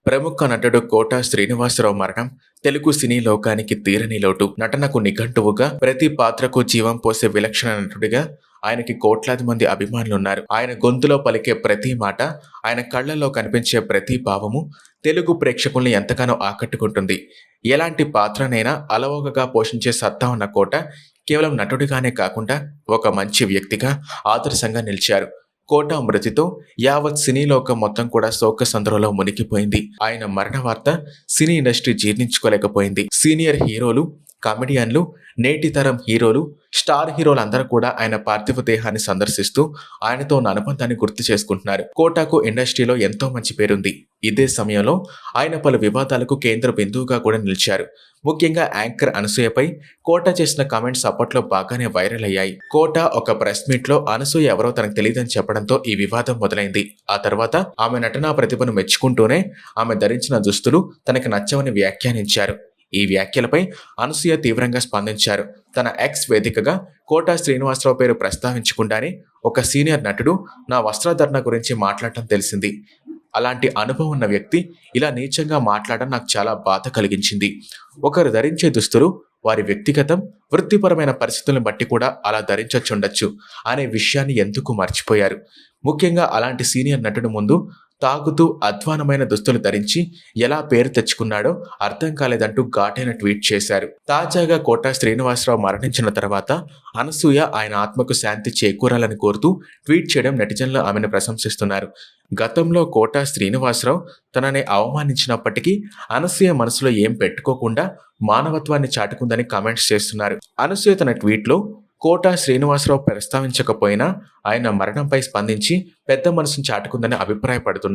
ప్రముఖ నటుడు కోట శ్రీనివాసరావు మరణం తెలుగు సినీ లోకానికి తీరని లోటు. నటనకు నిఘంటువుగా, ప్రతి పాత్రకు జీవం పోసే విలక్షణ నటుడిగా ఆయనకి కోట్లాది మంది అభిమానులున్నారు. ఆయన గొంతులో పలికే ప్రతి మాట, ఆయన కళ్లలో కనిపించే ప్రతి భావము తెలుగు ప్రేక్షకుల్ని ఎంతగానో ఆకట్టుకుంటుంది. ఎలాంటి పాత్రనైనా అలవోకగా పోషించే సత్తా ఉన్న కోట కేవలం నటుడిగానే కాకుండా ఒక మంచి వ్యక్తిగా, ఆదర్శంగా నిలిచారు. కోట మృతితో యావత్ సినీ లోకం మొత్తం కూడా శోకసంద్రంలో మునిగిపోయింది. ఆయన మరణ వార్త సినీ ఇండస్ట్రీ జీర్ణించుకోలేకపోయింది. సీనియర్ హీరోలు, కామెడియన్లు, నేటి తరం హీరోలు, స్టార్ హీరోలందరూ కూడా ఆయన పార్థివ దేహాన్ని సందర్శిస్తూ ఆయనతో ఉన్న అనుబంధాన్ని గుర్తు చేసుకుంటున్నారు. కోటకు ఇండస్ట్రీలో ఎంతో మంచి పేరుంది. ఇదే సమయంలో ఆయన పలు వివాదాలకు కేంద్ర బిందువుగా కూడా నిలిచారు. ముఖ్యంగా యాంకర్ అనసూయపై కోట చేసిన కామెంట్స్ అప్పట్లో బాగానే వైరల్ అయ్యాయి. కోట ఒక ప్రెస్ మీట్ లో అనసూయ ఎవరో తనకు తెలియదని చెప్పడంతో ఈ వివాదం మొదలైంది. ఆ తర్వాత ఆమె నటనా ప్రతిభను మెచ్చుకుంటూనే ఆమె ధరించిన దుస్తులు తనకు నచ్చవని వ్యాఖ్యానించారు. ఈ వ్యాఖ్యలపై అనసూయ తీవ్రంగా స్పందించారు. తన ఎక్స్ వేదికగా కోట శ్రీనివాసరావు పేరు ప్రస్తావించకుండానే ఒక సీనియర్ నటుడు నా వస్త్రధరణ గురించి మాట్లాడటం తెలిసింది. అలాంటి అనుభవం ఉన్న వ్యక్తి ఇలా నీచంగా మాట్లాడడం నాకు చాలా బాధ కలిగించింది. ఒకరు ధరించే దుస్తులు వారి వ్యక్తిగతం, వృత్తిపరమైన పరిస్థితులను బట్టి కూడా అలా ధరించొచ్చుండొచ్చు అనే విషయాన్ని ఎందుకు మర్చిపోయారు? ముఖ్యంగా అలాంటి సీనియర్ నటుడు ముందు తాగుతూ అధ్వానమైన దుస్తులు ధరించి ఎలా పేరు తెచ్చుకున్నాడో అర్థం కాలేదంటూ ఘాటైన ట్వీట్ చేశారు. తాజాగా కోట శ్రీనివాసరావు మరణించిన తర్వాత అనసూయ ఆయన ఆత్మకు శాంతి చేకూరాలని కోరుతూ ట్వీట్ చేయడం నెటిజన్లు ఆమెను ప్రశంసిస్తున్నారు. గతంలో కోట శ్రీనివాసరావు తనని అవమానించినప్పటికీ అనసూయ మనసులో ఏం పెట్టుకోకుండా మానవత్వాన్ని చాటుకుందని కామెంట్స్ చేస్తున్నారు. అనసూయ తన ట్వీట్లో కోట శ్రీనివాసరావు ప్రస్తావించకపోయినా ఆయన మరణంపై స్పందించి పెద్ద మనసును చాటుకుందని అభిప్రాయపడుతున్నారు.